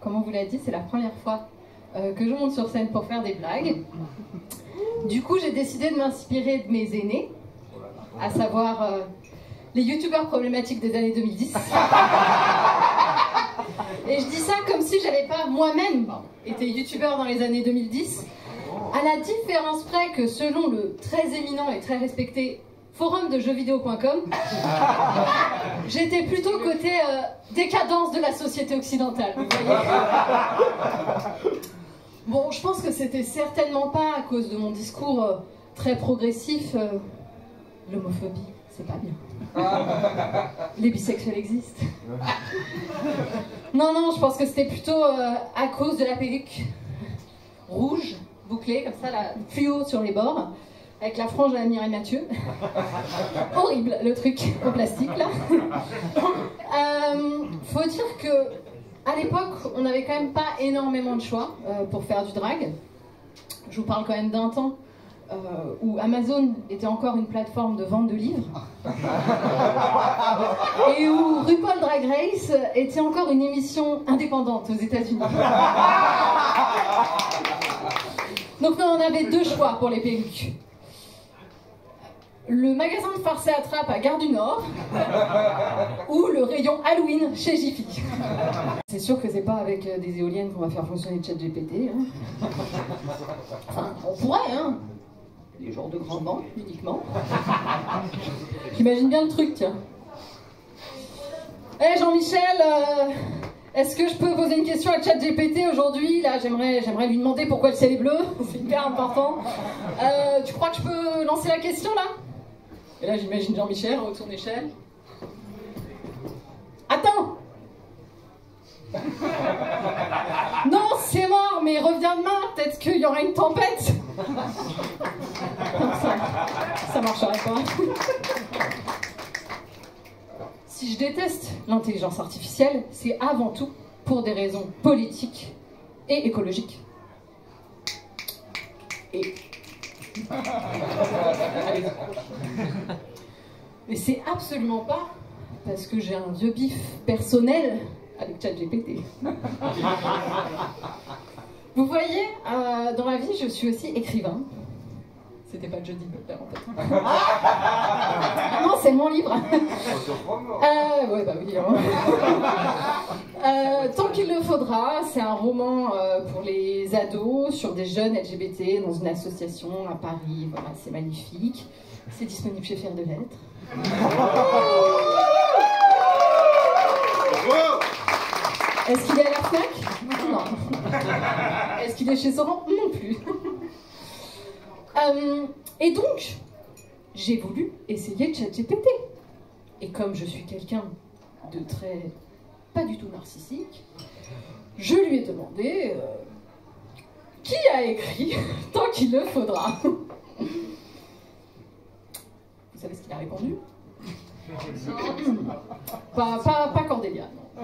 comme on vous l'a dit, c'est la première fois que je monte sur scène pour faire des blagues. Du coup, j'ai décidé de m'inspirer de mes aînés, à savoir les youtubeurs problématiques des années 2010. Et je dis ça comme si j'avais pas moi-même été youtubeur dans les années 2010, à la différence près que selon le très éminent et très respecté forum de jeuxvideo.com, j'étais plutôt côté décadence de la société occidentale, vous voyez. Bon, je pense que c'était certainement pas à cause de mon discours très progressif. L'homophobie, c'est pas bien. Les bisexuels existent. Non, je pense que c'était plutôt à cause de la perruque rouge, bouclée, comme ça, la fluo sur les bords, avec la frange à la Mireille Mathieu. Horrible, le truc en plastique, là. Faut dire que à l'époque, on n'avait quand même pas énormément de choix pour faire du drag. Je vous parle quand même d'un temps où Amazon était encore une plateforme de vente de livres et où RuPaul Drag Race était encore une émission indépendante aux États-Unis. Donc non, on avait deux choix pour les perruques. Le magasin de farce et attrape à Gare du Nord ou le rayon Halloween chez Jiffy. C'est sûr que c'est pas avec des éoliennes qu'on va faire fonctionner ChatGPT. Hein. Enfin, on pourrait, hein. Les jours de grand vent, uniquement. J'imagine bien le truc, tiens. Eh Jean-Michel, est-ce que je peux poser une question à ChatGPT aujourd'hui? Là, j'aimerais lui demander pourquoi le ciel est bleu. C'est hyper important. Tu crois que je peux lancer la question, là? Et là, j'imagine Jean-Michel, en retourne échelle. Attends! Non, c'est mort, mais reviens demain, peut-être qu'il y aura une tempête. Ça marcherait pas. Si je déteste l'intelligence artificielle, c'est avant tout pour des raisons politiques et écologiques. Et... Mais c'est absolument pas parce que j'ai un vieux bif personnel avec ChatGPT. Vous voyez, dans la vie, je suis aussi écrivain. C'était pas Jody Butler en fait. Non, c'est mon livre. Ouais, bah oui. Tant qu'il le faudra, c'est un roman pour les ados sur des jeunes LGBT dans une association à Paris. Voilà, c'est magnifique. C'est disponible chez Fier de Lettres. Est-ce qu'il est à la FNAC? Non. Est-ce qu'il est chez Soran? Non plus. Et donc, j'ai voulu essayer ChatGPT. Et comme je suis quelqu'un de très... pas du tout narcissique, je lui ai demandé qui a écrit tant qu'il le faudra. Vous savez ce qu'il a répondu? Pas Cordélia, non.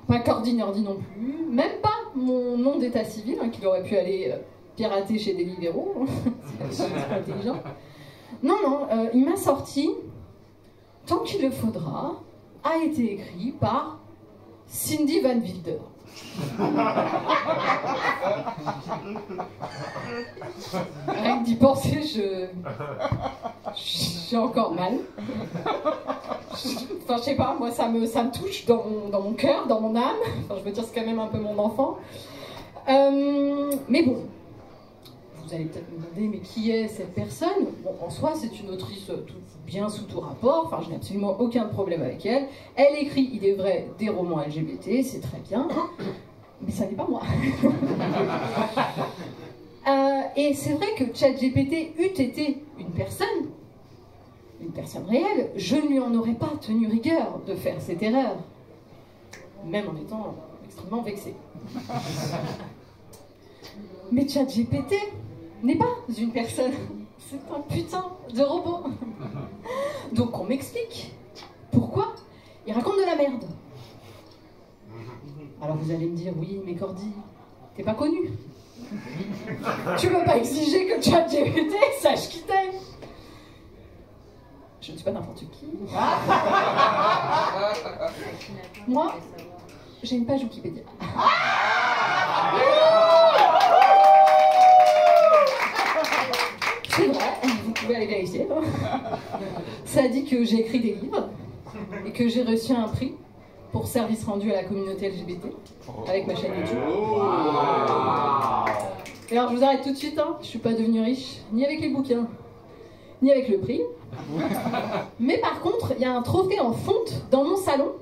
Pas Cordinordi non plus. Même pas mon nom d'état civil, hein, qu'il aurait pu aller pirater chez Deliveroo. C'est pas intelligent. Non, il m'a sorti « Tant qu'il le faudra » a été écrit par Cindy Van Wilder. Rien que d'y penser, j'ai encore mal. Enfin, je sais pas, moi ça me touche dans mon cœur, dans mon âme. Enfin, je veux dire, c'est quand même un peu mon enfant. Mais bon, vous allez peut-être me demander, mais qui est cette personne? Bon, en soi, c'est une autrice bien sous tout rapport. Enfin, je n'ai absolument aucun problème avec elle. Elle écrit, il est vrai, des romans LGBT, c'est très bien. Mais ça n'est pas moi. Et c'est vrai que ChatGPT eût été une personne réelle, je ne lui en aurais pas tenu rigueur de faire cette erreur, même en étant extrêmement vexée. Mais ChatGPT n'est pas une personne, c'est un putain de robot. Donc on m'explique pourquoi il raconte de la merde. Alors vous allez me dire, oui, mais Cordy, t'es pas connu. Tu peux pas exiger que ChatGPT sache qui t'es. Je ne suis pas n'importe qui. Moi, j'ai une page Wikipédia. C'est vrai, vous pouvez aller vérifier. Ça dit que j'ai écrit des livres et que j'ai reçu un prix pour service rendu à la communauté LGBT avec ma chaîne YouTube. Et alors je vous arrête tout de suite, hein. Je suis pas devenue riche ni avec les bouquins, ni avec le prix. Mais par contre, il y a un trophée en fonte dans mon salon